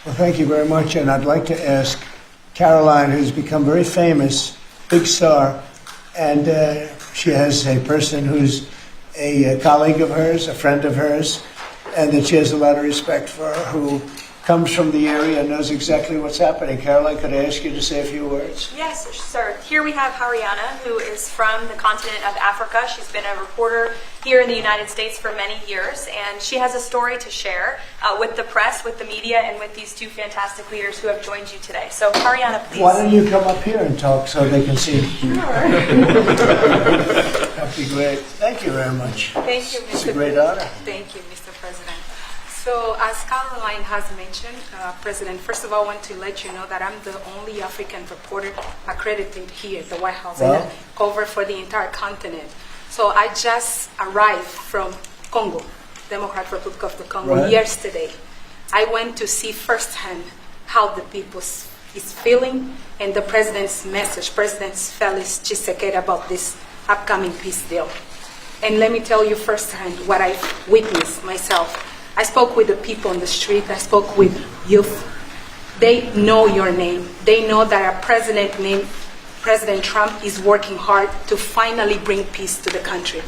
Well, thank you very much. And I'd like to ask Caroline, who's become very famous, big star, and she has a person who's a colleague of hers, a friend of hers, and that she has a lot of respect for, who comes from the area and knows exactly what's happening. Caroline, could I ask you to say a few words? Yes, sir. Here we have Haryana, who is from the continent of Africa. She's been a reporter here in the United States for many years, and she has a story to share with the press, with the media, and with these two fantastic leaders who have joined you today. So, Haryana, please. Why don't you come up here and talk so they can see? Sure. That'd be great. Thank you very much. Thank you, Mr. It's a great honor. Thank you, Mr. President. So, as Caroline has mentioned, President, first of all, I want to let you know that I'm the only African reporter accredited here at the White House and I cover for the entire continent. So, I just arrived from Congo, Democratic Republic of the Congo, yesterday. I went to see firsthand how the people is feeling and the president's message, President Felix Tshisekedi, about this upcoming peace deal. And let me tell you firsthand what I've witnessed myself. I spoke with the people on the street. I spoke with youth. They know your name. They know that our president named President Trump is working hard to finally bring peace to the country.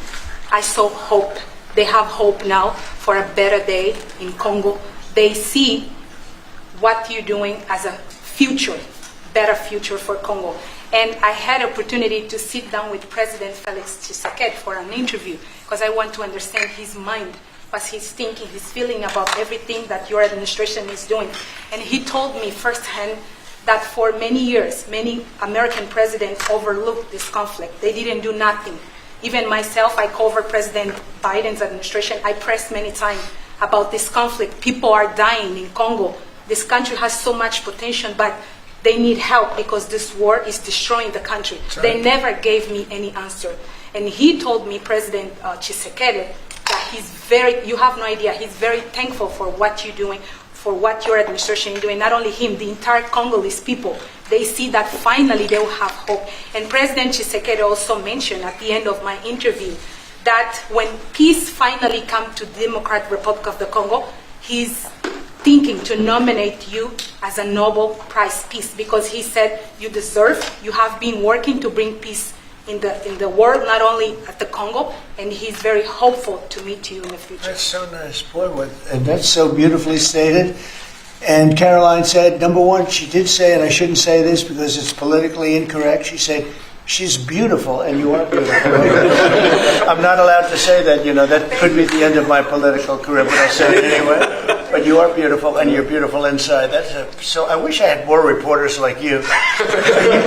I saw hope. They have hope now for a better day in Congo. They see what you're doing as a future, better future for Congo. And I had opportunity to sit down with President Felix Tshisekedi for an interview because I want to understand his mind, what he's thinking, his feeling about everything that your administration is doing. And he told me firsthand that for many years, many American presidents overlooked this conflict. They didn't do nothing. Even myself, I covered President Biden's administration. I pressed many times about this conflict. People are dying in Congo. This country has so much potential, but they need help because this war is destroying the country. Right. They never gave me any answer. And he told me, President Tshisekedi, that you have no idea, he's very thankful for what you're doing, for what your administration is doing. Not only him, the entire Congolese people. They see that finally they will have hope. And President Tshisekedi also mentioned at the end of my interview that when peace finally comes to the Democratic Republic of the Congo, he's thinking to nominate you as a Nobel Prize Peace because he said you deserve, you have been working to bring peace in the world, not only at the Congo, and he's very hopeful to meet you in the future. That's so nice, boy, and that's so beautifully stated. And Caroline said, number one, she did say, and I shouldn't say this because it's politically incorrect, she said, she's beautiful, and you are beautiful. I'm not allowed to say that, that could be the end of my political career, but I'll say it anyway. But you are beautiful, and you're beautiful inside. So I wish I had more reporters like you. You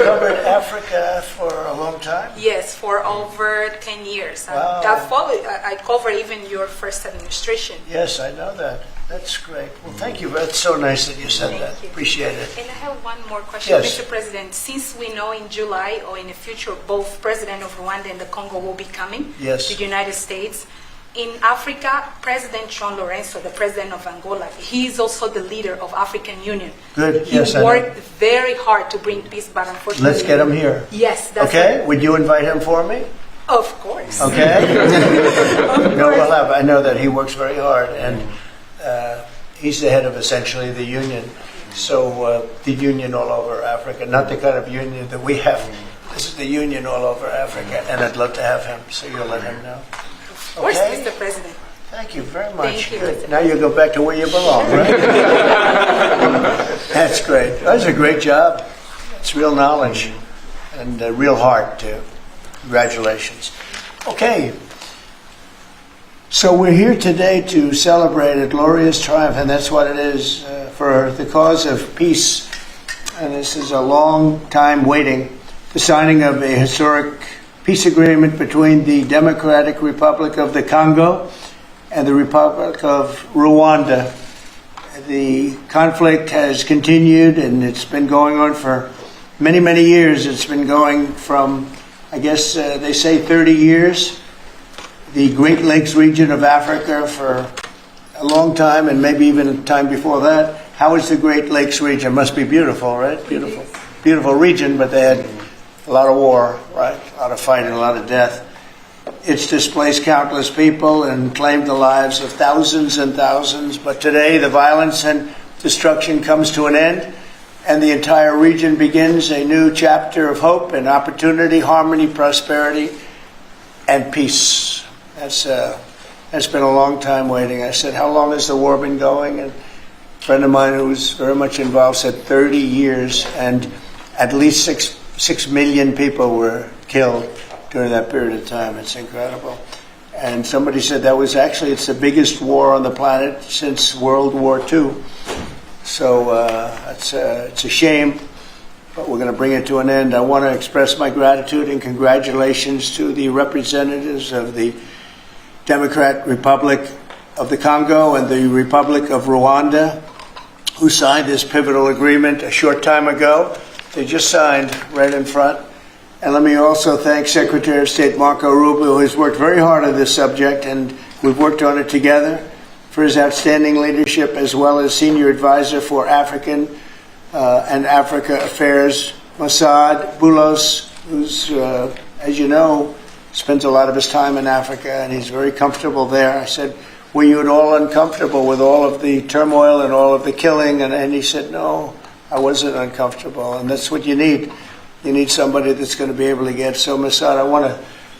covered Africa for a long time? Yes, for over 10 years. Wow. I covered even your first administration. Yes, I know that. That's great. Well, thank you. That's so nice that you said that. You. Appreciate it. And I have one more question, Yes. Mr. President. Since we know in July or in the future, both President of Rwanda and the Congo will be coming to the United States. In Africa, President John Lorenzo, the president of Angola, he is also the leader of African Union. Good. He worked very hard to bring peace, but unfortunately... Let's get him here. Yes. That's okay? Would you invite him for me? Of course. Okay? No, we'll have. I know that he works very hard, and he's the head of essentially the union. So the union all over Africa, not the kind of union that we have. This is the union all over Africa, and I'd love to have him, so you'll let him know. Of course, Okay? Mr. President. Thank you very much. Thank you, Good. Mr. Now you go back to where you belong, right? That's great. That was a great job. It's real knowledge and real heart, too. Congratulations. Okay. So we're here today to celebrate a glorious triumph, and that's what it is, for the cause of peace. And this is a long time waiting. The signing of a historic peace agreement between the Democratic Republic of the Congo and the Republic of Rwanda. The conflict has continued, and it's been going on for many, many years. It's been going from, I guess they say 30 years. The Great Lakes region of Africa for a long time, and maybe even a time before that. How is the Great Lakes region? Must be beautiful, right? Beautiful. Beautiful region, but they had a lot of war, right? A lot of fighting, a lot of death. It's displaced countless people and claimed the lives of thousands and thousands. But today, the violence and destruction comes to an end, and the entire region begins a new chapter of hope and opportunity, harmony, prosperity, and peace. That's been a long time waiting. I said, how long has the war been going? And a friend of mine who was very much involved said 30 years, and at least 6 million people were killed during that period of time. It's incredible. And somebody said that was actually, it's the biggest war on the planet since World War II. So it's a shame, but we're going to bring it to an end. I want to express my gratitude and congratulations to the representatives of the Democratic Republic of the Congo and the Republic of Rwanda, who signed this pivotal agreement a short time ago. They just signed right in front. And let me also thank Secretary of State Marco Rubio, who has worked very hard on this subject, and we've worked on it together, for his outstanding leadership, as well as Senior Advisor for African and Africa Affairs, Mossad Boulos, who's, as you know, spends a lot of his time in Africa, and he's very comfortable there. I said, were you at all uncomfortable with all of the turmoil and all of the killing? And he said, no, I wasn't uncomfortable, and that's what you need. You need somebody that's going to be able to get. So, Mossad, I want to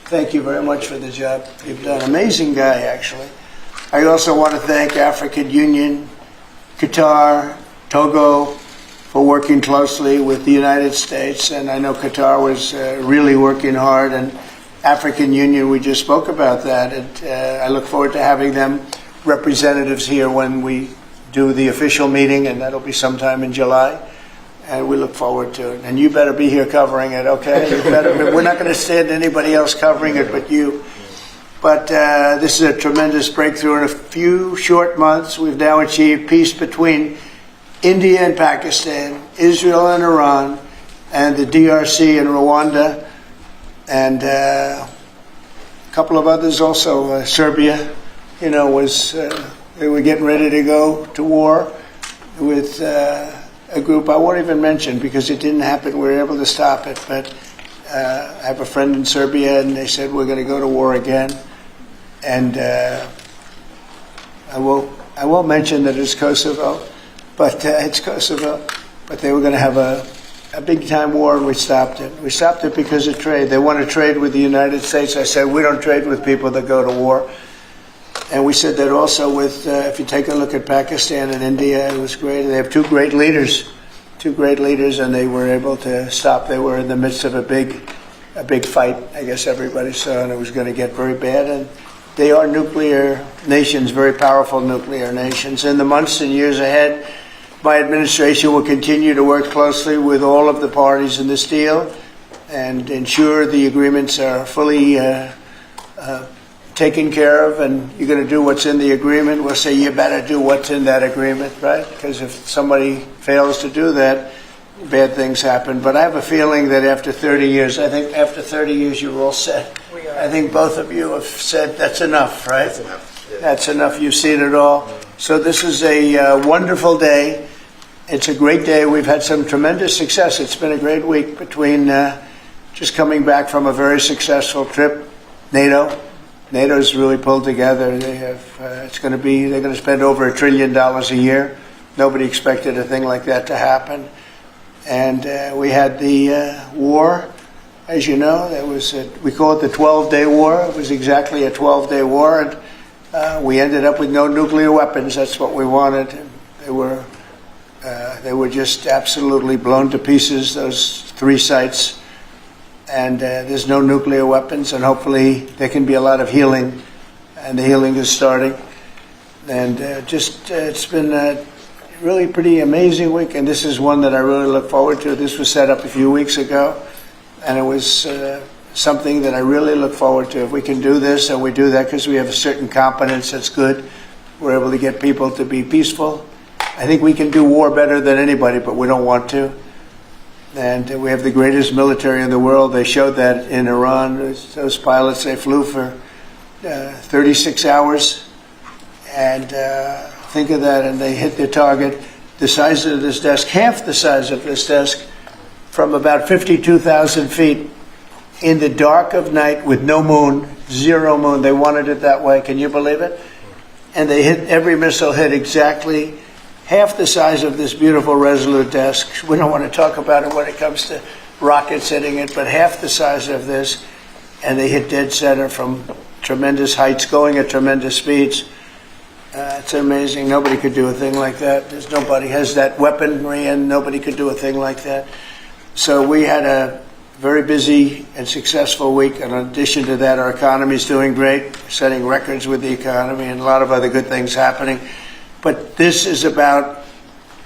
thank you very much for the job you've done. Amazing guy, actually. I also want to thank African Union, Qatar, Togo, for working closely with the United States. And I know Qatar was really working hard. And African Union, we just spoke about that. And I look forward to having them representatives here when we do the official meeting, and that'll be sometime in July. And we look forward to it. And you better be here covering it, okay? We're not going to stand anybody else covering it but you. But this is a tremendous breakthrough. In a few short months, we've now achieved peace between India and Pakistan, Israel and Iran, and the DRC and Rwanda, and a couple of others also. Serbia, you know, was they were getting ready to go to war with a group I won't even mention because it didn't happen. We were able to stop it. But I have a friend in Serbia, and they said we're going to go to war again. And I won't mention that it's Kosovo, but it's Kosovo. But they were going to have a big time war, and we stopped it. We stopped it because of trade. They want to trade with the United States. I said we don't trade with people that go to war. And we said that also with, if you take a look at Pakistan and India, it was great. They have two great leaders, and they were able to stop. They were in the midst of a big fight, I guess everybody saw, and it was going to get very bad. And they are nuclear nations, very powerful nuclear nations. In the months and years ahead, my administration will continue to work closely with all of the parties in this deal and ensure the agreements are fully taken care of, and you're going to do what's in the agreement. We'll say you better do what's in that agreement, right? Because if somebody fails to do that, bad things happen. But I have a feeling that after 30 years, I think after 30 years you're all set. I think both of you have said that's enough, right? That's enough. Yeah. That's enough. You've seen it all. So this is a wonderful day. It's a great day. We've had some tremendous success. It's been a great week between just coming back from a very successful trip. NATO's really pulled together. They have. They're going to spend over $1 trillion a year. Nobody expected a thing like that to happen. And we had the war, as you know. That was we call it the 12-day war. It was exactly a 12-day war, and we ended up with no nuclear weapons. That's what we wanted. They were just absolutely blown to pieces. Those 3 sites. And there's no nuclear weapons, and hopefully there can be a lot of healing, and the healing is starting. And it's been a really pretty amazing week, and this is one that I really look forward to. This was set up a few weeks ago, and it was something that I really look forward to. If we can do this, and we do that because we have a certain competence that's good, we're able to get people to be peaceful. I think we can do war better than anybody, but we don't want to. And we have the greatest military in the world. They showed that in Iran. Those pilots, they flew for 36 hours. And think of that, and they hit their target. The size of this desk, half the size of this desk, from about 52,000 feet in the dark of night with no moon, 0 moon. They wanted it that way. Can you believe it? And they hit, every missile hit exactly half the size of this beautiful Resolute desk. We don't want to talk about it when it comes to rockets hitting it, but half the size of this, and they hit dead center from tremendous heights, going at tremendous speeds. It's amazing. Nobody could do a thing like that. Nobody has that weaponry, and nobody could do a thing like that. So we had a very busy and successful week. And in addition to that, our economy is doing great, setting records with the economy, and a lot of other good things happening. But this is about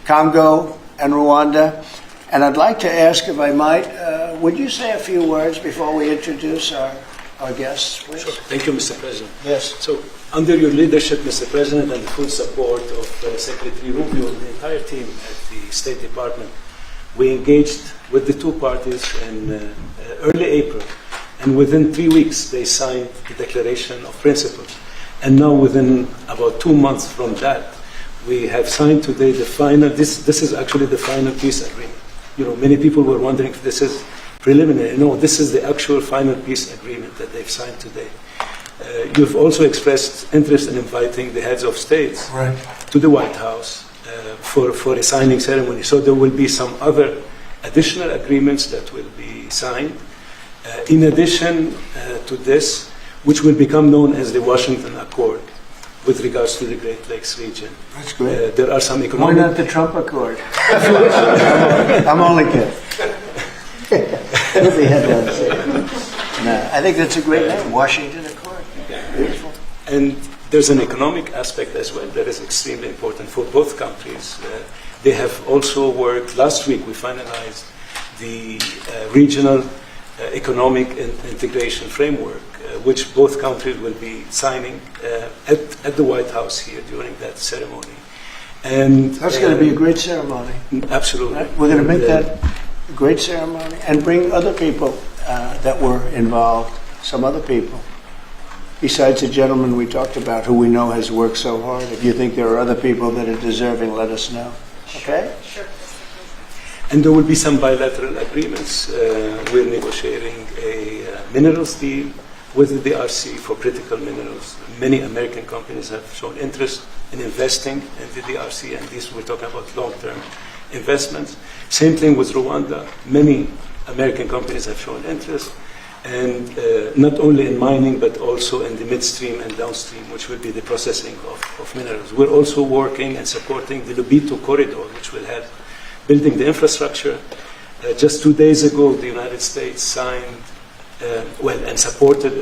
Congo and Rwanda. And I'd like to ask, if I might, would you say a few words before we introduce our guests, please? Sure. Thank you, Mr. President. Yes. So, under your leadership, Mr. President, and the full support of Secretary Rubio and the entire team at the State Department, we engaged with the two parties in early April, and within 3 weeks they signed the Declaration of Principles. And now, within about 2 months from that, we have signed today the final. This is actually the final peace agreement. You know, many people were wondering if this is preliminary. No, this is the actual final peace agreement that they've signed today. You've also expressed interest in inviting the heads of states to the White House for a signing ceremony. So there will be some other additional agreements that will be signed. In addition to this, which will become known as the Washington Accord with regards to the Great Lakes region. That's great. There are some Why economic... not the Trump Accord? I'm only kidding. What they had to say. No, I think that's a great name, Washington Accord. Beautiful. And there's an economic aspect as well that is extremely important for both countries. They have also worked, last week we finalized the regional economic integration framework, which both countries will be signing at the White House here during that ceremony. And That's going to be a great ceremony. Absolutely. Right? We're going to make that a great ceremony and bring other people that were involved, some other people. Besides the gentleman we talked about who we know has worked so hard, if you think there are other people that are deserving, let us know. Okay? Sure. And there will be some bilateral agreements. We're negotiating a minerals deal with the DRC for critical minerals. Many American companies have shown interest in investing in the DRC, and these we're talking about long-term investments. Same thing with Rwanda. Many American companies have shown interest, and not only in mining, but also in the midstream and downstream, which will be the processing of minerals. We're also working and supporting the Lobito corridor, which will help building the infrastructure. Just 2 days ago, the United States signed, and supported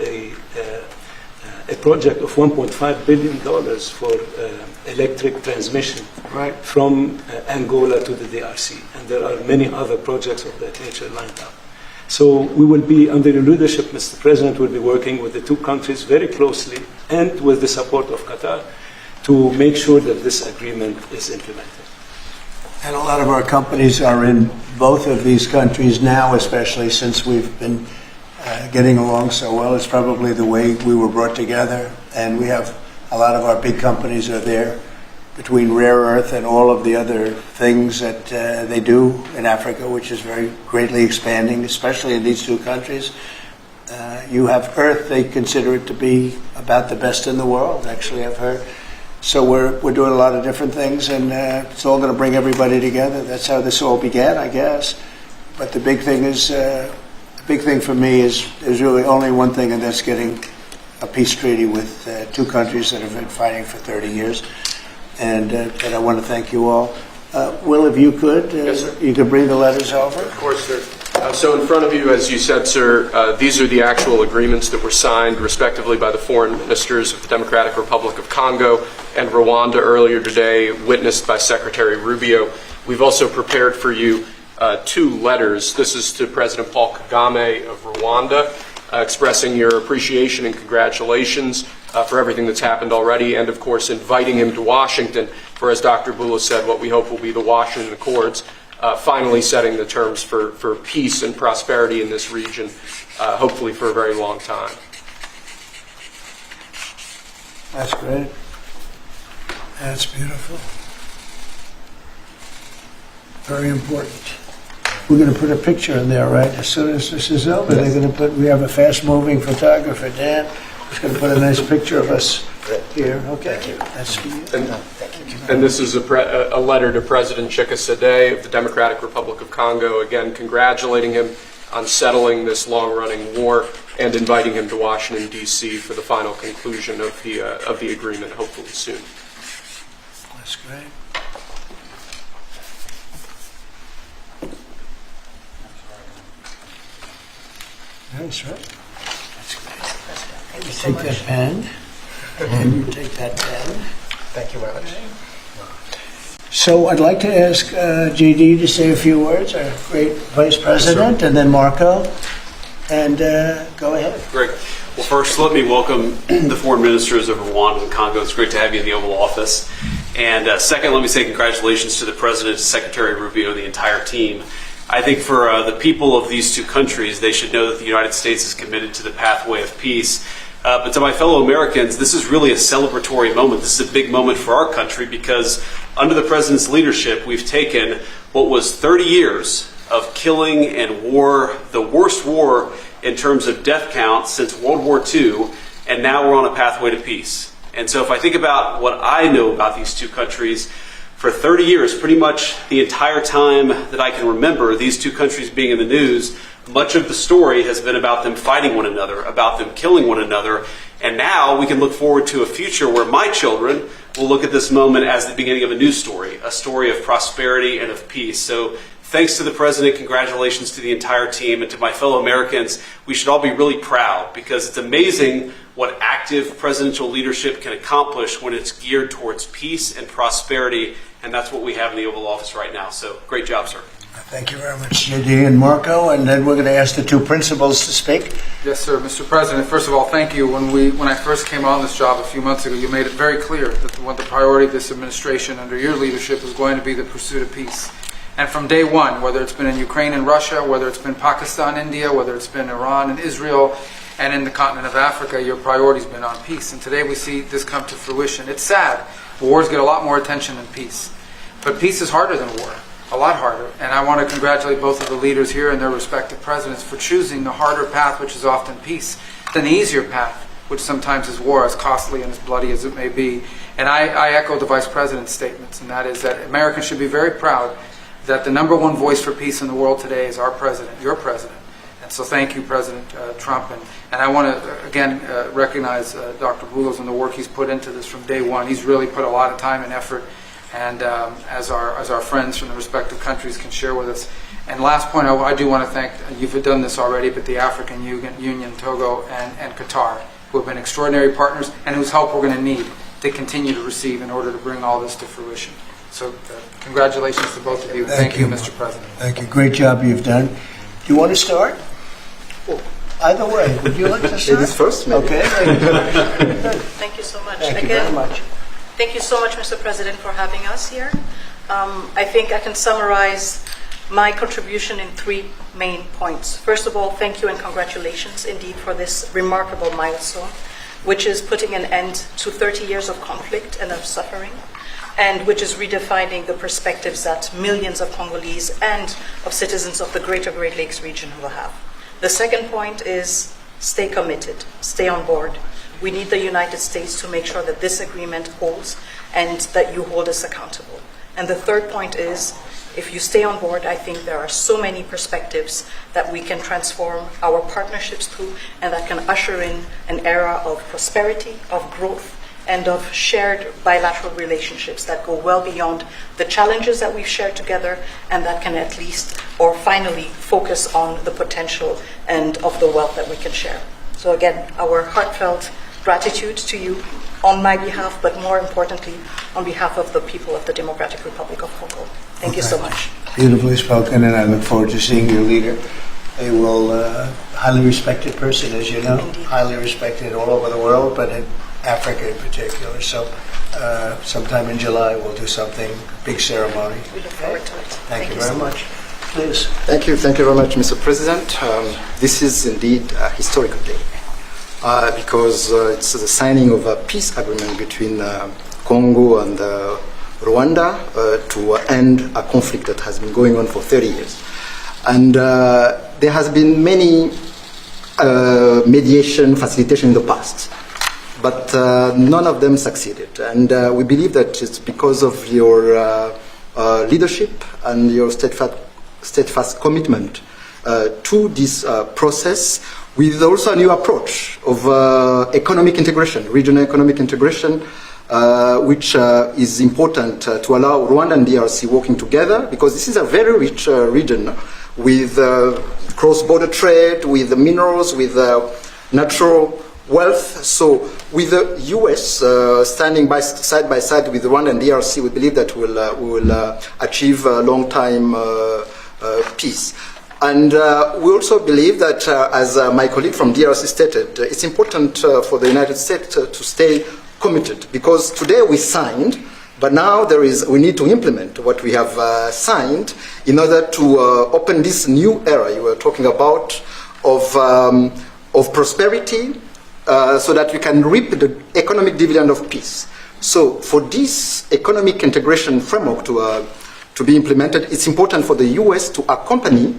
a project of $1.5 billion for electric transmission from Angola to the DRC. And there are many other projects of that nature lined up. So we will be, under your leadership, Mr. President, will be working with the two countries very closely and with the support of Qatar to make sure that this agreement is implemented. And a lot of our companies are in both of these countries now, especially since we've been getting along so well. It's probably the way we were brought together. And we have a lot of our big companies are there, between rare earth and all of the other things that they do in Africa, which is very greatly expanding, especially in these two countries. You have earth, they consider it to be about the best in the world, actually, I've heard. So we're doing a lot of different things, and it's all going to bring everybody together. That's how this all began, I guess. But the big thing is, the big thing for me is there's really only one thing, and that's getting a peace treaty with two countries that have been fighting for 30 years. And I want to thank you all. Will, if you could, Yes, sir. you could bring the letters over. Of course, sir. So in front of you, as you said, sir, these are the actual agreements that were signed respectively by the foreign ministers of the Democratic Republic of Congo and Rwanda earlier today, witnessed by Secretary Rubio. We've also prepared for you two letters. This is to President Paul Kagame of Rwanda, expressing your appreciation and congratulations for everything that's happened already, and of course inviting him to Washington for, as Dr. Bula said, what we hope will be the Washington Accords, finally setting the terms for peace and prosperity in this region, hopefully for a very long time. That's great. That's beautiful. Very important. We're going to put a picture in there, right? As soon as this is over, they're going to put. We have a fast-moving photographer, Dan. Just going to put a nice picture of us here. Okay. That's for you. And this is a letter to President Chikisade of the Democratic Republic of Congo, again congratulating him on settling this long-running war and inviting him to Washington, D.C. for the final conclusion of the agreement, hopefully soon. That's great. Nice, right? That's great. You take that pen, and you take that pen. Thank you very much. So I'd like to ask JD to say a few words, our great Vice President, and then Marco, and go ahead. Great. Well, first, let me welcome the foreign ministers of Rwanda and Congo. It's great to have you in the Oval Office. And second, let me say congratulations to the President, Secretary Rubio, and the entire team. I think for the people of these two countries, they should know that the United States is committed to the pathway of peace. But to my fellow Americans, this is really a celebratory moment. This is a big moment for our country because under the President's leadership, we've taken what was 30 years of killing and war, the worst war in terms of death count since World War II, and now we're on a pathway to peace. And so if I think about what I know about these two countries, for 30 years, pretty much the entire time that I can remember these two countries being in the news, much of the story has been about them fighting one another, about them killing one another. And now we can look forward to a future where my children will look at this moment as the beginning of a new story, a story of prosperity and of peace. So thanks to the President, congratulations to the entire team, and to my fellow Americans. We should all be really proud because it's amazing what active presidential leadership can accomplish when it's geared towards peace and prosperity, and that's what we have in the Oval Office right now. So great job, sir. Thank you very much, JD and Marco, and then we're going to ask the two principals to speak. Yes, sir. Mr. President, first of all, thank you. When I first came on this job a few months ago, you made it very clear that one of the priority of this administration under your leadership is going to be the pursuit of peace. And from day one, whether it's been in Ukraine and Russia, whether it's been Pakistan, India, whether it's been Iran and Israel, and in the continent of Africa, your priority's been on peace. And today we see this come to fruition. It's sad. Wars get a lot more attention than peace. But peace is harder than war. A lot harder. And I want to congratulate both of the leaders here and their respective presidents for choosing the harder path, which is often peace, than the easier path, which sometimes is war, as costly and as bloody as it may be. And I echo the Vice President's statements, and that is that Americans should be very proud that the number one voice for peace in the world today is our President, your President. And so thank you, President Trump. And I want to, again, recognize Dr. Boulos and the work he's put into this from day one. He's really put a lot of time and effort, and as our friends from the respective countries can share with us. And last point, I do want to thank, you've done this already, but the African Union, Togo, and Qatar, who have been extraordinary partners and whose help we're going to need to continue to receive in order to bring all this to fruition. So congratulations to both of you. Thank you, Mr. President. Thank you. Great job you've done. Do you want to start? Either way. Would you like to start? Ladies first, maybe. Okay. Thank you so much. Thank you Again, very much. thank you so much, Mr. President, for having us here. I think I can summarize my contribution in 3 main points. First of all, thank you and congratulations indeed for this remarkable milestone, which is putting an end to 30 years of conflict and of suffering, and which is redefining the perspectives that millions of Congolese and of citizens of the greater Great Lakes region will have. The second point is stay committed, stay on board. We need the United States to make sure that this agreement holds and that you hold us accountable. And the third point is, if you stay on board, I think there are so many perspectives that we can transform our partnerships through and that can usher in an era of prosperity, of growth, and of shared bilateral relationships that go well beyond the challenges that we've shared together, and that can at least, or finally, focus on the potential and of the wealth that we can share. So again, our heartfelt gratitude to you on my behalf, but more importantly, on behalf of the people of the Democratic Republic of Congo. Thank you so much. Beautifully spoken, and I look forward to seeing your leader. They will, highly respected person, as you know, Indeed. highly respected all over the world, but in Africa in particular. So sometime in July we'll do something, big ceremony. We look forward to it. Thank you so very much. Please. Thank you very much, Mr. President. This is indeed a historical day because it's the signing of a peace agreement between Congo and Rwanda to end a conflict that has been going on for 30 years. And there has been many mediation, facilitation in the past. but none of them succeeded. And we believe that it's because of your leadership and your steadfast commitment to this process, with also a new approach of economic integration, regional economic integration, which is important to allow Rwanda and DRC working together, because this is a very rich region with cross-border trade, with the minerals, with natural wealth. So with the US standing side by side with Rwanda and DRC, we believe that we will achieve a long-time peace. And we also believe that, as my colleague from DRC stated, it's important for the United States to stay committed, because today we signed, but now we need to implement what we have signed in order to open this new era you were talking about of prosperity, so that we can reap the economic dividend of peace. So for this economic integration framework to be implemented, it's important for the US to accompany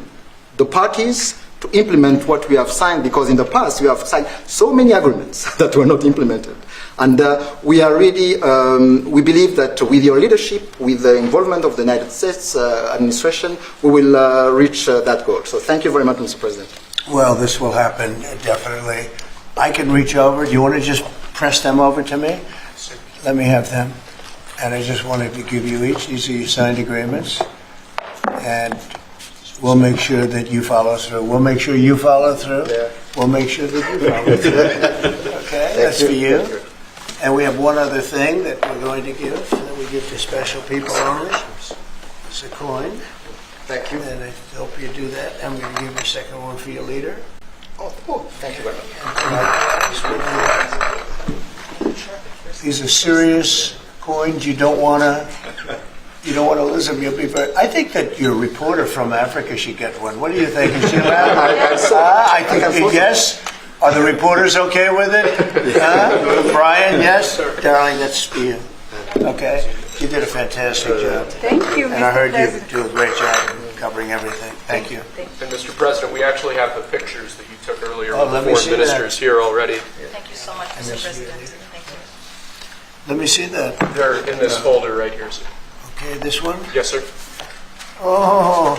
the parties to implement what we have signed, because in the past we have signed so many agreements that were not implemented. And we are really, we believe that with your leadership, with the involvement of the United States administration, we will reach that goal. So thank you very much, Mr. President. Well, this will happen, definitely. I can reach over. Do you want to just press them over to me? Let me have them. And I just wanted to give you each. These are your signed agreements. And we'll make sure that you follow through. We'll make sure you follow through. Yeah. We'll make sure that you follow through. Okay, that's for you. And we have one other thing that we're going to give, that we give to special people only. It's a coin. Thank you. And I hope you do that. I'm going to give you a second one for your leader. Oh, thank you very much. These are serious coins. You don't want to lose them. You'll be very. I think that your reporter from Africa should get one. What do you think? Is she allowed? I think yes. Are the reporters okay with it? Brian, yes? Darling, that's for you. Okay. You did a fantastic job. Thank you, And I heard Mr. President. you do a great job covering everything. Thank you. And Mr. President, we actually have the pictures that you took earlier Oh, with the let me see foreign ministers here already. Thank you so much, Mr. President. Thank you. Let me see that. They're in this folder right here, sir. Okay, this one? Yes, sir. Oh,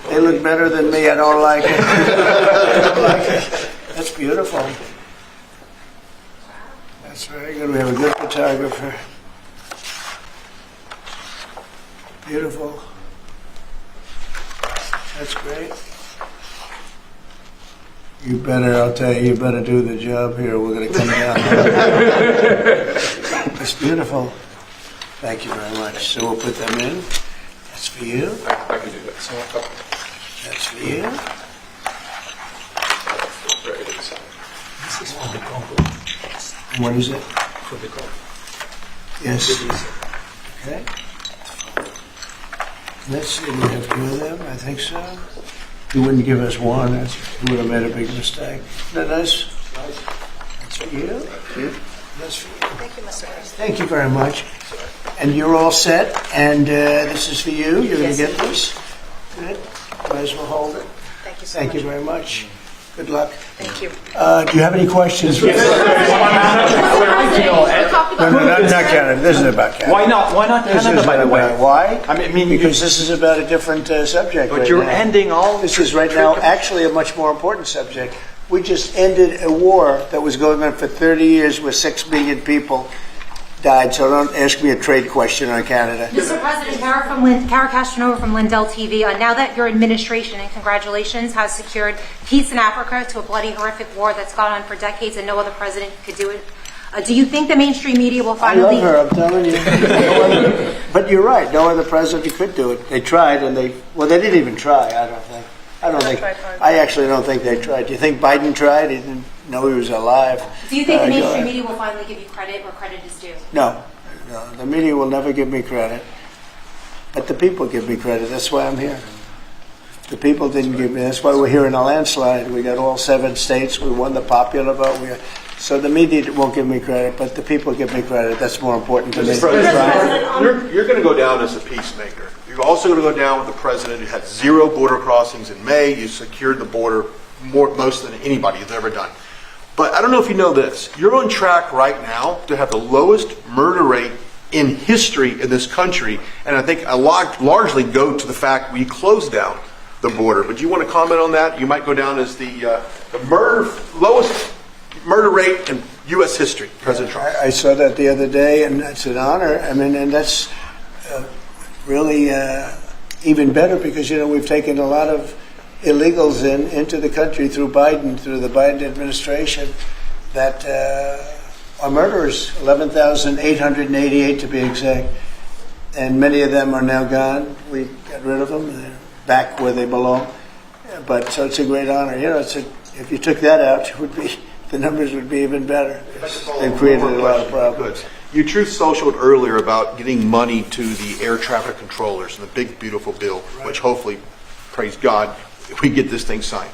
they look better than me. I don't like it. I don't like it. That's beautiful. That's very good. We have a good photographer. Beautiful. That's great. You better, I'll tell you, you better do the job here. We're going to come down. It's beautiful. Thank you very much. So we'll put them in. That's for you. I can do that. That's for you. This is from the Congo. What is it? From the Congo. Yes. Okay. Let's see, we have two of them, I think so. You wouldn't give us one, you would have made a big mistake. Isn't that nice? That's for you. That's for you. Thank you, Mr. President. Thank you very much. And you're all set, and this is for you. You're going to Yes. get this. Good. Might as well hold it. Thank you so Thank much. you very much. Good luck. Thank you. Do you have any questions? No, not Canada. This is about Canada. Why not? Why not This Canada, is by the way? about- Why? I mean, because this is about a different subject. But right you're now. ending all. This is right now actually a much more important subject. We just ended a war that was going on for 30 years where 6 million people died. So don't ask me a trade question on Canada. Mr. President, Kara Castanova from Lindell TV. Now that your administration, and congratulations, has secured peace in Africa to a bloody, horrific war that's gone on for decades and no other president could do it, do you think the mainstream media will I finally... love her, I'm telling you. But you're right, no other president could do it. They tried and they didn't even try, I don't think. I actually don't think they tried. Do you think Biden tried? He didn't know he was alive. Do you think the Go mainstream ahead. media will finally give you credit where credit is due? No, the media will never give me credit. But the people give me credit. That's why I'm here. The people didn't give me. That's why we're here in a landslide. We got all 7 states. We won the popular vote. So the media won't give me credit, but the people give me credit. That's more important to me. Mr. President, you're going to go down as a peacemaker. You're also going to go down with the president who had 0 border crossings in May. You secured the border most than anybody has ever done. But I don't know if you know this. You're on track right now to have the lowest murder rate in history in this country, and I think a lot largely go to the fact we closed down the border. But do you want to comment on that? You might go down as the lowest murder rate in U.S. history, President Trump. I saw that the other day, and it's an honor. I mean, and that's really even better because, you know, we've taken a lot of illegals into the country through the Biden administration that are murderers, 11,888 to be exact. And many of them are now gone. We got rid of them. They're back where they belong. But so it's a great honor. You know, if you took that out, the numbers would be even better. They've created a lot of problems. Good. You truth socialed earlier about getting money to the air traffic controllers and the big, beautiful bill, which hopefully, praise God, we get this thing signed.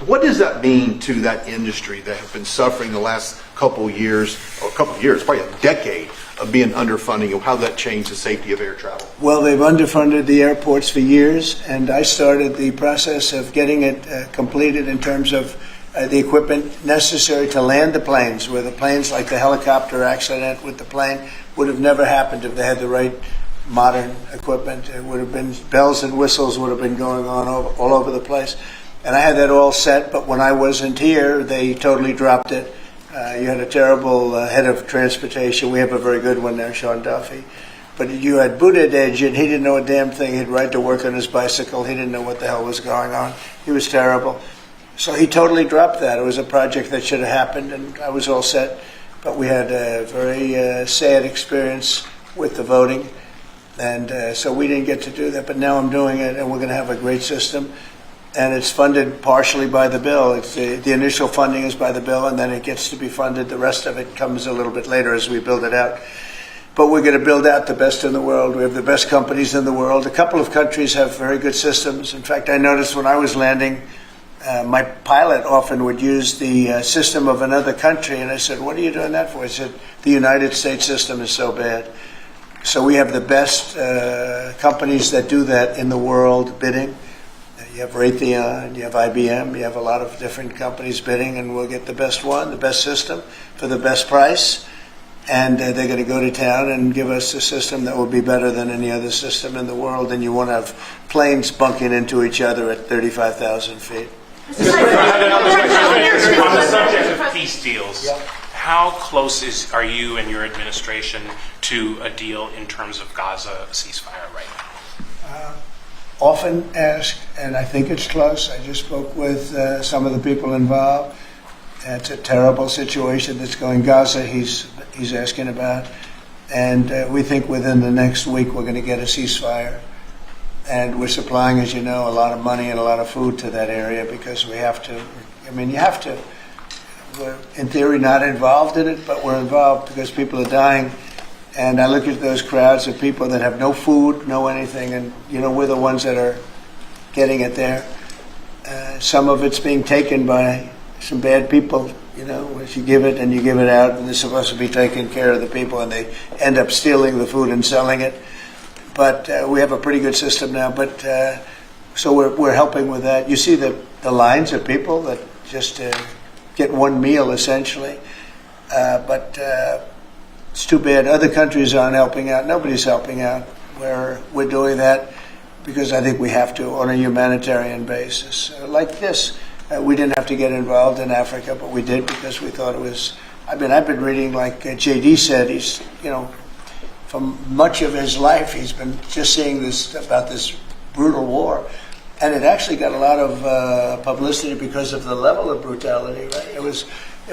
What does that mean to that industry that has been suffering the last couple of years, probably a decade of being underfunding, and how that changed the safety of air travel? Well, they've underfunded the airports for years, and I started the process of getting it completed in terms of the equipment necessary to land the planes, where the planes, like the helicopter accident with the plane, would have never happened if they had the right modern equipment. It would have been bells and whistles would have been going on all over the place. And I had that all set, but when I wasn't here, they totally dropped it. You had a terrible head of transportation. We have a very good one there, Sean Duffy. But you had Buttigieg, and he didn't know a damn thing. He'd ride to work on his bicycle. He didn't know what the hell was going on. He was terrible. So he totally dropped that. It was a project that should have happened, and I was all set. But we had a very sad experience with the voting. And so we didn't get to do that, but now I'm doing it, and we're going to have a great system. And it's funded partially by the bill. It's the initial funding is by the bill, and then it gets to be funded. The rest of it comes a little bit later as we build it out. But we're going to build out the best in the world. We have the best companies in the world. A couple of countries have very good systems. In fact, I noticed when I was landing, my pilot often would use the system of another country, and I said, "What are you doing that for?" He said, "The United States system is so bad." So we have the best companies that do that in the world bidding. You have Raytheon, you have IBM, you have a lot of different companies bidding, and we'll get the best one, the best system for the best price. And they're going to go to town and give us a system that will be better than any other system in the world. And you won't have planes bunking into each other at 35,000 feet. On the subject of peace deals, how close are you and your administration to a deal in terms of Gaza ceasefire right now? Often asked, and I think it's close. I just spoke with some of the people involved. It's a terrible situation that's going Gaza. He's asking about, and we think within the next week we're going to get a ceasefire. And we're supplying, as you know, a lot of money and a lot of food to that area because we have to. I mean, you have to. We're, in theory, not involved in it, but we're involved because people are dying. And I look at those crowds of people that have no food, no anything, and, you know, we're the ones that are getting it there. Some of it's being taken by some bad people, you know, if you give it and you give it out, and they're supposed to be taking care of the people, and they end up stealing the food and selling it. But we have a pretty good system now. But so we're helping with that. You see the lines of people that just get one meal essentially. But it's too bad. Other countries aren't helping out. Nobody's helping out. We're doing that because I think we have to on a humanitarian basis. Like this, we didn't have to get involved in Africa, but we did because we thought it was. I mean, I've been reading, like JD said, he's, you know, from much of his life, he's been just seeing this about this brutal war, and it actually got a lot of publicity because of the level of brutality. Right? It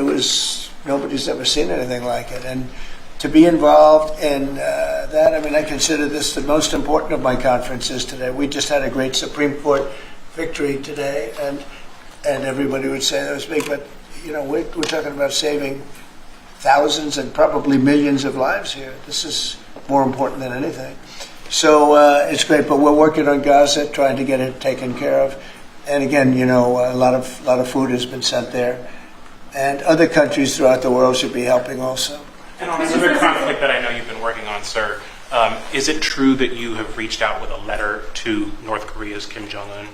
was nobody's ever seen anything like it, and to be involved in that, I mean, I consider this the most important of my conferences today. We just had a great Supreme Court victory today, and everybody would say that was big, but you know, we're talking about saving thousands and probably millions of lives here. This is more important than anything. So it's great, but we're working on Gaza, trying to get it taken care of. And again, you know, a lot of food has been sent there, and other countries throughout the world should be helping also. And on another conflict that I know you've been working on, sir, is it true that you have reached out with a letter to North Korea's Kim Jong-un?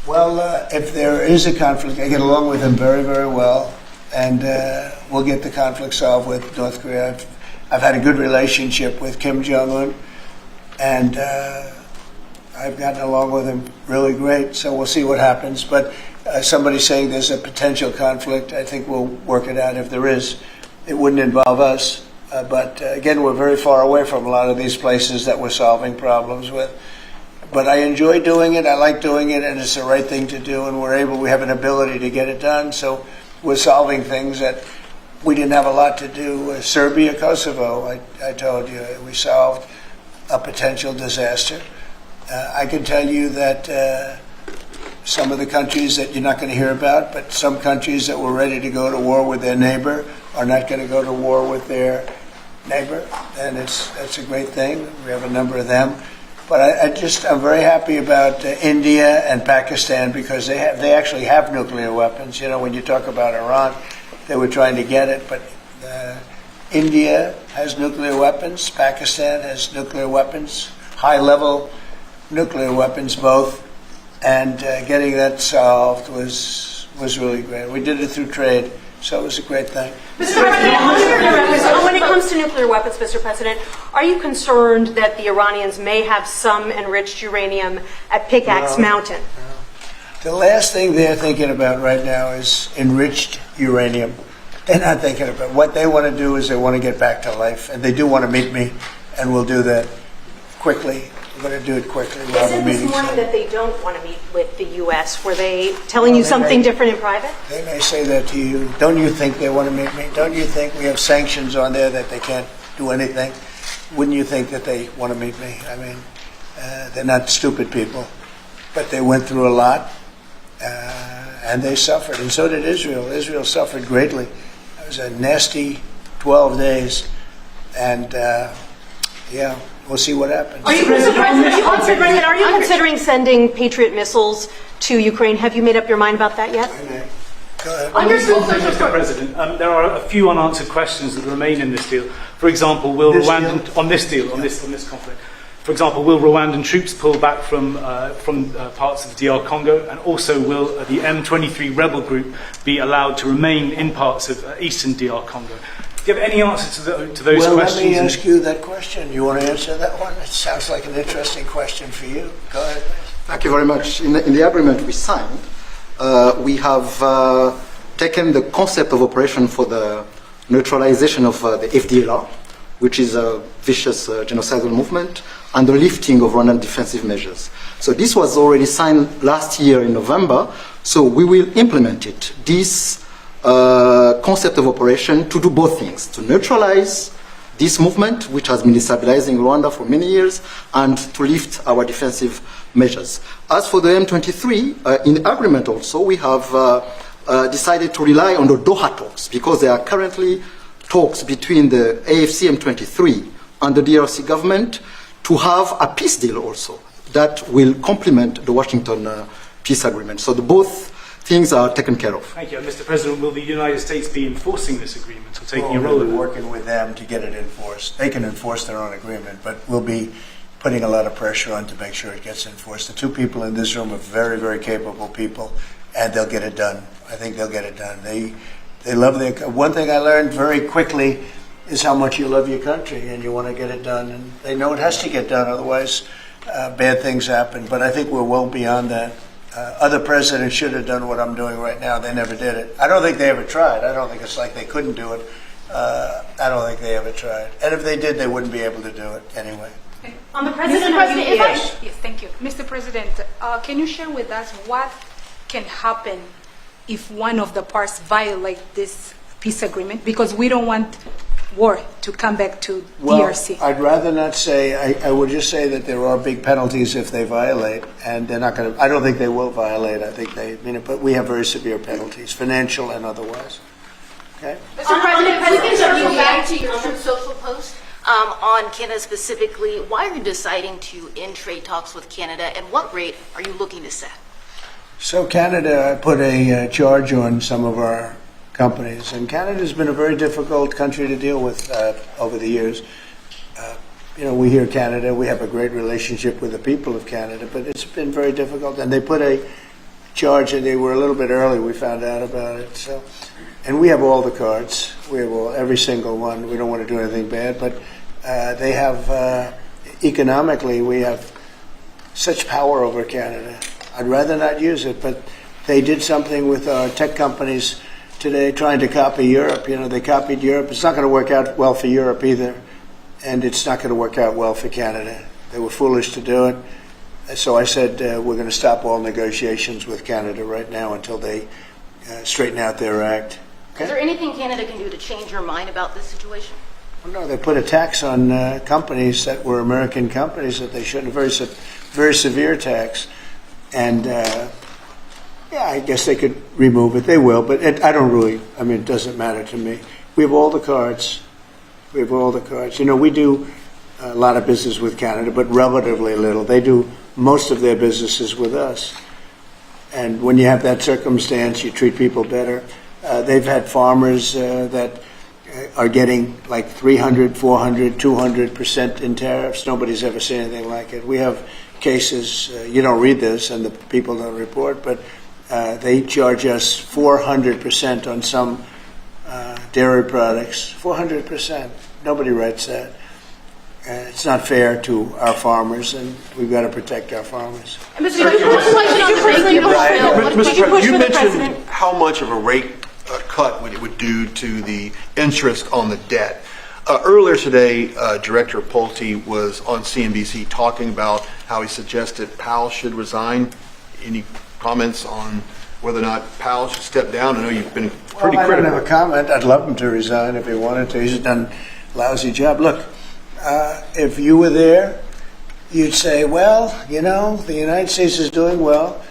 Well, if there is a conflict, I get along with him very, very well. and we'll get the conflict solved with North Korea. I've had a good relationship with Kim Jong-un, and I've gotten along with him really great, so we'll see what happens. But somebody's saying there's a potential conflict. I think we'll work it out if there is. It wouldn't involve us. But again, we're very far away from a lot of these places that we're solving problems with. But I enjoy doing it, I like doing it, and it's the right thing to do, and we have an ability to get it done. So we're solving things that we didn't have a lot to do. Serbia, Kosovo, I told you, we solved a potential disaster. I can tell you that some of the countries that you're not going to hear about, but some countries that were ready to go to war with their neighbor are not going to go to war with their neighbor, and that's a great thing. We have a number of them. But I'm very happy about India and Pakistan because they actually have nuclear weapons. You know, when you talk about Iran, they were trying to get it, but India has nuclear weapons. Pakistan has nuclear weapons, high-level nuclear weapons both, and getting that solved was really great. We did it through trade, so it was a great thing. Mr. President, when it comes to nuclear weapons, Mr. President, are you concerned that the Iranians may have some enriched uranium at Pickaxe Mountain? The last thing they're thinking about right now is enriched uranium. They're not thinking about what they want to do is they want to get back to life, and they do want to meet me, and we'll do that quickly. We're going to do it quickly. They said this morning that they don't want to meet with the U.S. Were they telling you something different in private? They may say that to you. Don't you think they want to meet me? Don't you think we have sanctions on there that they can't do anything? Wouldn't you think that they want to meet me? I mean, they're not stupid people, but they went through a lot, and they suffered, and so did Israel. Israel suffered greatly. It was a nasty 12 days, and yeah. We'll see what happens. Are you considering sending Patriot missiles to Ukraine? Have you made up your mind about that yet? Go ahead. Mr. President, there are a few unanswered questions that remain in this deal. For example, will this conflict? For example, will Rwandan troops pull back from parts of the DR Congo, and also will the M23 rebel group be allowed to remain in parts of eastern DR Congo? Do you have any answer to those questions? Let me ask you that question. You want to answer that one? It sounds like an interesting question for you. Go ahead. Thank you very much. In the agreement we signed, we have taken the concept of operation for the neutralization of the FDLR, which is a vicious genocidal movement, and the lifting of Rwandan defensive measures. So this was already signed last year in November, so we will implement it. This concept of operation to do both things, to neutralize this movement, which has been destabilizing Rwanda for many years, and to lift our defensive measures. As for the M23, in the agreement also, we have decided to rely on the Doha talks, because there are currently talks between the AFC M23 and the DRC government to have a peace deal also that will complement the Washington peace agreement. So both things are taken care of. Thank you. Mr. President, will the United States be enforcing this agreement or taking a role in it? We're working with them to get it enforced. They can enforce their own agreement, but we'll be putting a lot of pressure on to make sure it gets enforced. The two people in this room are very, very capable people, and they'll get it done. I think they'll get it done. They love their... One thing I learned very quickly is how much you love your country, and you want to get it done. And they know it has to get done, otherwise bad things happen. But I think we're well beyond that. Other presidents should have done what I'm doing right now. They never did it. I don't think they ever tried. I don't think it's like they couldn't do it. I don't think they ever tried. And if they did, they wouldn't be able to do it anyway. On the President, Yes, thank you. Mr. President, can you share with us what can happen if one of the parts violate this peace agreement? Because we don't want war to come back to DRC. I'd rather not say. I would just say that there are big penalties if they violate, and they're not going to. I don't think they will violate. I think they mean it, but we have very severe penalties, financial and otherwise. Okay. Mr. President, we can circle back to your own social post on Canada specifically. Why are you deciding to end trade talks with Canada, and what rate are you looking to set? So Canada put a charge on some of our companies, and Canada's been a very difficult country to deal with over the years. We hear Canada, we have a great relationship with the people of Canada, but it's been very difficult, and they put a charge, and they were a little bit early. We found out about it. So, and we have all the cards. We have every single one. We don't want to do anything bad, but they have economically, we have such power over Canada. I'd rather not use it, but they did something with our tech companies today, trying to copy Europe. You know, they copied Europe. It's not going to work out well for Europe either, and it's not going to work out well for Canada. They were foolish to do it. So I said we're going to stop all negotiations with Canada right now until they straighten out their act. Is there anything Canada can do to change your mind about this situation? Well, no, they put a tax on companies that were American companies that they shouldn't. Very severe tax, and yeah, I guess they could remove it. They will, but I don't really. I mean, it doesn't matter to me. We have all the cards. We have all the cards. You know, we do a lot of business with Canada, but relatively little. They do most of their businesses with us. And when you have that circumstance, you treat people better. They've had farmers that are getting like 300, 400, 200% in tariffs. Nobody's ever seen anything like it. We have cases, you don't read this and the people don't report, but they charge us 400% on some dairy products. 400%. Nobody writes that. It's not fair to our farmers, and we've got to protect our farmers. Mr. President, you mentioned how much of a rate cut it would do to the interest on the debt. Earlier today, Director Pulte was on CNBC talking about how he suggested Powell should resign. Any comments on whether or not Powell should step down? I know you've been pretty critical. I don't have a comment. I'd love him to resign if he wanted to. He's done a lousy job. Look, if you were there, you'd say, well, you know, the United States is doing well.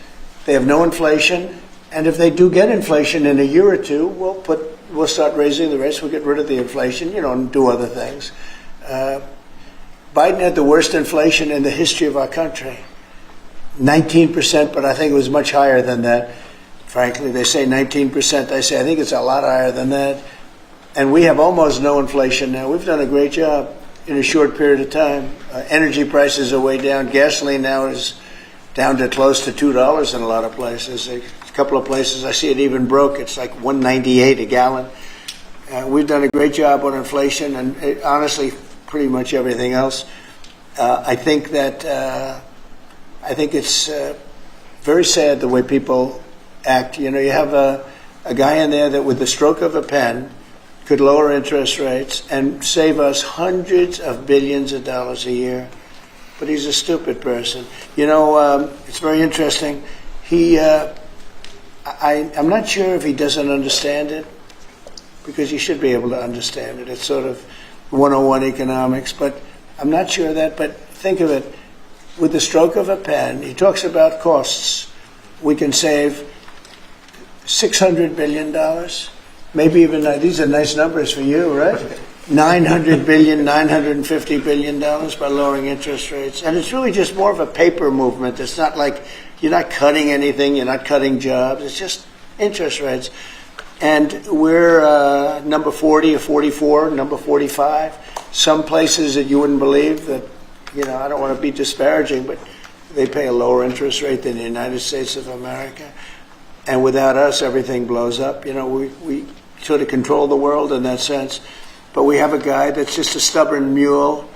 They have no inflation. And if they do get inflation in a year or two, we'll start raising the rates. We'll get rid of the inflation, you know, and do other things. Biden had the worst inflation in the history of our country. 19%, but I think it was much higher than that. Frankly, they say 19%. I say I think it's a lot higher than that. And we have almost no inflation now. We've done a great job in a short period of time. Energy prices are way down. Gasoline now is down to close to $2 in a lot of places. A couple of places I see it even broke. It's like $1.98 a gallon. We've done a great job on inflation and honestly, pretty much everything else. I think it's very sad the way people act. You know, you have a guy in there that with the stroke of a pen could lower interest rates and save us hundreds of billions of dollars a year. But he's a stupid person. You know, it's very interesting. I'm not sure if he doesn't understand it, because he should be able to understand it. It's sort of 101 economics, but I'm not sure of that. But think of it, with the stroke of a pen, he talks about costs. We can save $600 billion, maybe even, these are nice numbers for you, right? $900 billion, $950 billion by lowering interest rates. And it's really just more of a paper movement. It's not like you're not cutting anything, you're not cutting jobs. It's just interest rates. And we're number 40 or 44, number 45. Some places that you wouldn't believe that, you know, I don't want to be disparaging, but they pay a lower interest rate than the United States of America. And without us, everything blows up. You know, we sort of control the world in that sense. But we have a guy that's just a stubborn mule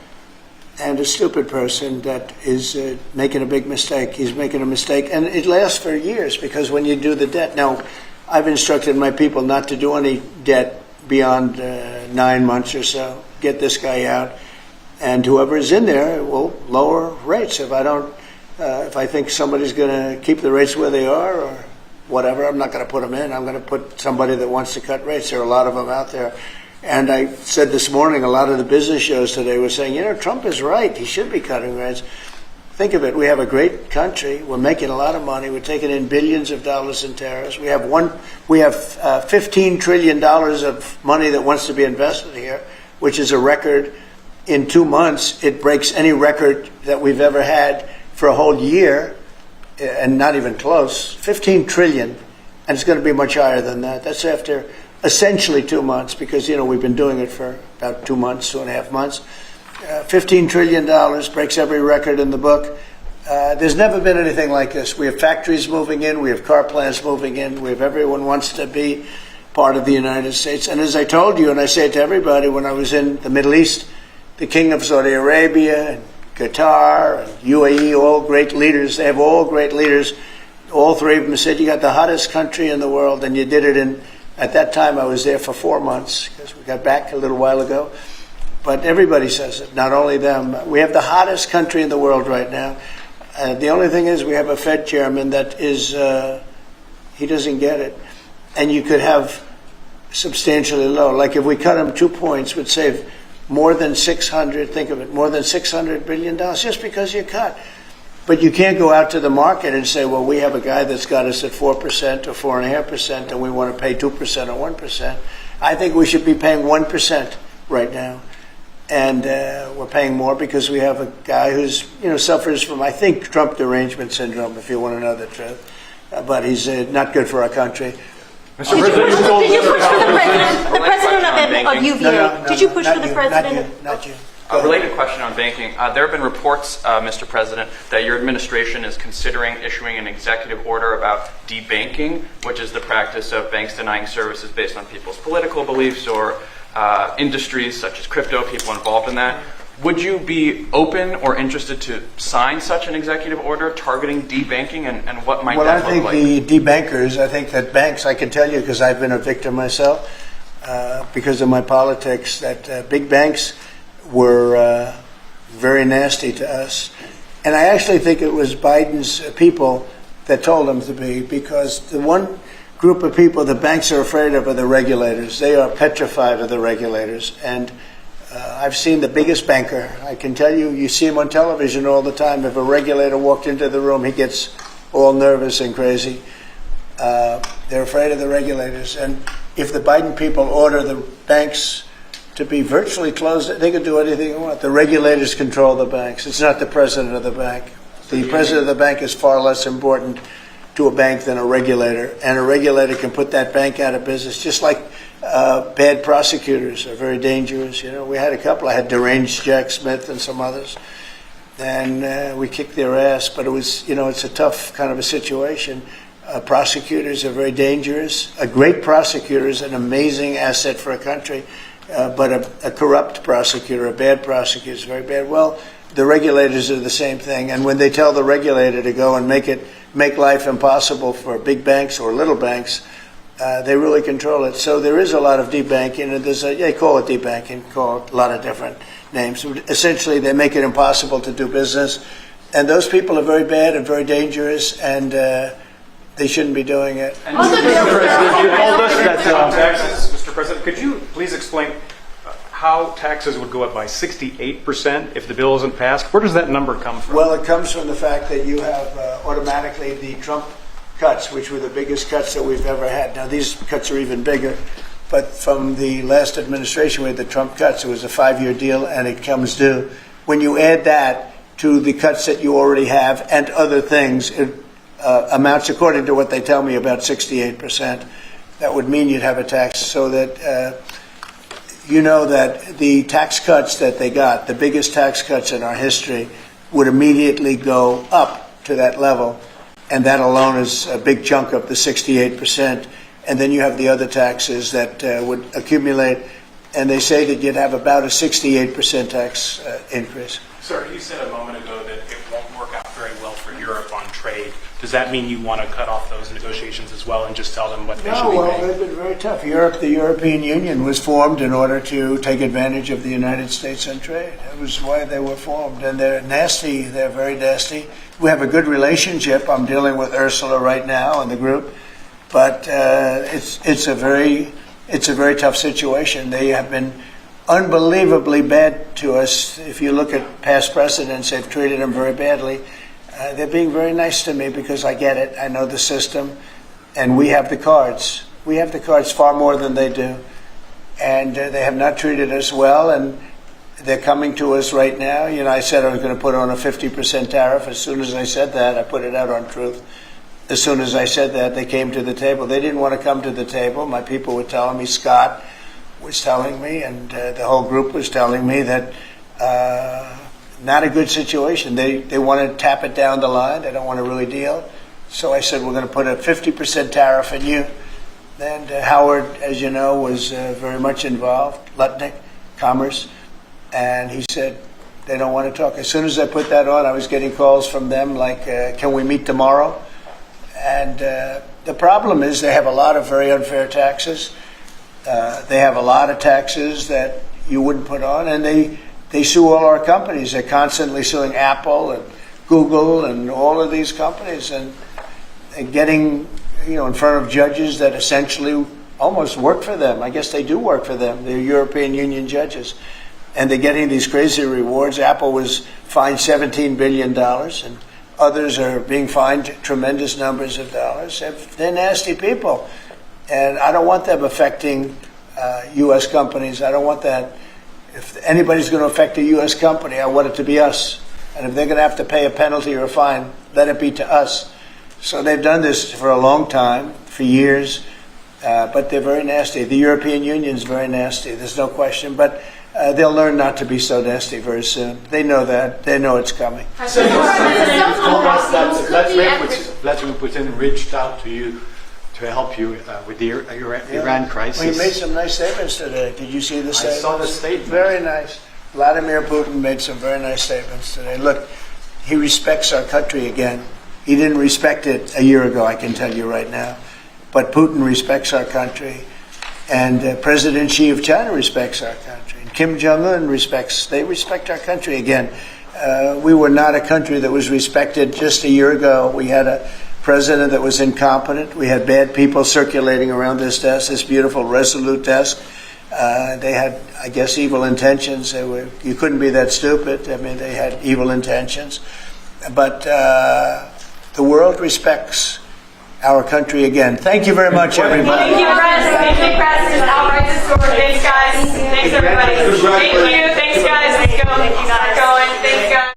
and a stupid person that is making a big mistake. He's making a mistake. And it lasts for years, because when you do the debt, now I've instructed my people not to do any debt beyond 9 months or so. Get this guy out. And whoever is in there will lower rates. If I think somebody's going to keep the rates where they are or whatever, I'm not going to put them in. I'm going to put somebody that wants to cut rates. There are a lot of them out there. And I said this morning, a lot of the business shows today were saying, you know, Trump is right. He should be cutting rates. Think of it. We have a great country. We're making a lot of money. We're taking in billions of dollars in tariffs. We have $15 trillion of money that wants to be invested here, which is a record. In 2 months, it breaks any record that we've ever had for a whole year, and not even close. 15 trillion, and it's going to be much higher than that. That's after essentially 2 months, because, you know, we've been doing it for about 2 months, 2.5 months. $15 trillion breaks every record in the book. There's never been anything like this. We have factories moving in, we have car plants moving in, we have everyone wants to be part of the United States. And as I told you, and I say it to everybody, when I was in the Middle East, the King of Saudi Arabia and Qatar and UAE, all great leaders, they have all great leaders. All three of them said, you got the hottest country in the world, and you did it in, at that time I was there for 4 months, because we got back a little while ago. But everybody says it, not only them. We have the hottest country in the world right now. The only thing is we have a Fed chairman that is, he doesn't get it. And you could have substantially low. Like if we cut him 2 points, would save more than 600, think of it, more than $600 billion just because you cut. But you can't go out to the market and say, well, we have a guy that's got us at 4% or 4.5% and we want to pay 2% or 1%. I think we should be paying 1% right now. And we're paying more because we have a guy who's, suffers from, I think, Trump derangement syndrome, if you want to know the truth. But he's not good for our country. Did you push for the president of UVA? Did you push for the president? Not you. A related question on banking. There have been reports, Mr. President, that your administration is considering issuing an executive order about debanking, which is the practice of banks denying services based on people's political beliefs or industries such as crypto, people involved in that. Would you be open or interested to sign such an executive order targeting debanking, and what might that look like? Well, I think the debankers, I think that banks, I can tell you because I've been a victim myself, because of my politics, that big banks were very nasty to us. And I actually think it was Biden's people that told them to be, because the one group of people the banks are afraid of are the regulators. They are petrified of the regulators. And I've seen the biggest banker. I can tell you, you see him on television all the time. If a regulator walked into the room, he gets all nervous and crazy. They're afraid of the regulators. And if the Biden people order the banks to be virtually closed, they can do anything they want. The regulators control the banks. It's not the president of the bank. The president of the bank is far less important to a bank than a regulator. And a regulator can put that bank out of business, just like bad prosecutors are very dangerous. We had a couple. I had deranged Jack Smith and some others. And we kicked their ass. But it was, it's a tough kind of a situation. Prosecutors are very dangerous. A great prosecutor is an amazing asset for a country. But a corrupt prosecutor, a bad prosecutor is very bad. Well, the regulators are the same thing. And when they tell the regulator to go and make life impossible for big banks or little banks, they really control it. So there is a lot of debanking, and they call it debanking, call it a lot of different names. Essentially, they make it impossible to do business. And those people are very bad and very dangerous, and they shouldn't be doing it. Mr. President, could you please explain how taxes would go up by 68% if the bill isn't passed? Where does that number come from? Well, it comes from the fact that you have automatically the Trump cuts, which were the biggest cuts that we've ever had. Now, these cuts are even bigger. But from the last administration, we had the Trump cuts. It was a 5-year deal, and it comes due. When you add that to the cuts that you already have and other things, it amounts, according to what they tell me, about 68%. That would mean you'd have a tax, so that that the tax cuts that they got, the biggest tax cuts in our history, would immediately go up to that level. And that alone is a big chunk of the 68%. And then you have the other taxes that would accumulate. And they say that you'd have about a 68% tax increase. Sir, you said a moment ago that it won't work out very well for Europe on trade. Does that mean you want to cut off those negotiations as well and just tell them what they should be paying? Well, they've been very tough. The European Union was formed in order to take advantage of the United States on trade. That was why they were formed. And they're nasty. They're very nasty. We have a good relationship. I'm dealing with Ursula right now and the group. But it's a very tough situation. They have been unbelievably bad to us. If you look at past precedents, they've treated them very badly. They're being very nice to me because I get it. I know the system, and we have the cards. We have the cards far more than they do, and they have not treated us well, and they're coming to us right now. I said I was going to put on a 50% tariff. As soon as I said that, I put it out on Truth. As soon as I said that, they came to the table. They didn't want to come to the table. My people were telling me, Scott was telling me, and the whole group was telling me that not a good situation. They want to tap it down the line. They don't want to really deal. So I said, we're going to put a 50% tariff on you. And Howard, as you know, was very much involved, Lutnick, Commerce, and he said they don't want to talk. As soon as I put that on, I was getting calls from them like, can we meet tomorrow? And the problem is they have a lot of very unfair taxes. They have a lot of taxes that you wouldn't put on, and they sue all our companies. They're constantly suing Apple and Google and all of these companies and getting in front of judges that essentially almost work for them. I guess they do work for them. They're European Union judges. And they're getting these crazy rewards. Apple was fined $17 billion, and others are being fined tremendous numbers of dollars. They're nasty people. And I don't want them affecting U.S. companies. I don't want that. If anybody's going to affect a U.S. company, I want it to be us. And if they're going to have to pay a penalty or a fine, let it be to us. So they've done this for a long time, for years, but they're very nasty. The European Union is very nasty, there's no question, but they'll learn not to be so nasty very soon. They know that. They know it's coming. Vladimir Putin reached out to you to help you with the Iran crisis. Well, he made some nice statements today. Did you see the statements? I saw the statement. Very nice. Vladimir Putin made some very nice statements today. Look, he respects our country again. He didn't respect it a year ago, I can tell you right now. But Putin respects our country. And President Xi of China respects our country. And Kim Jong-un they respect our country again. We were not a country that was respected just a year ago. We had a president that was incompetent. We had bad people circulating around this desk, this beautiful, resolute desk. They had, I guess, evil intentions. You couldn't be that stupid. I mean, they had evil intentions. But the world respects our country again. Thank you very much, everybody. Thank you, press. Thank you, press. Just outright the story. Thanks, guys. Thanks, everybody. Thank you. Thanks, guys. Let's go. Keep going. Thanks, guys.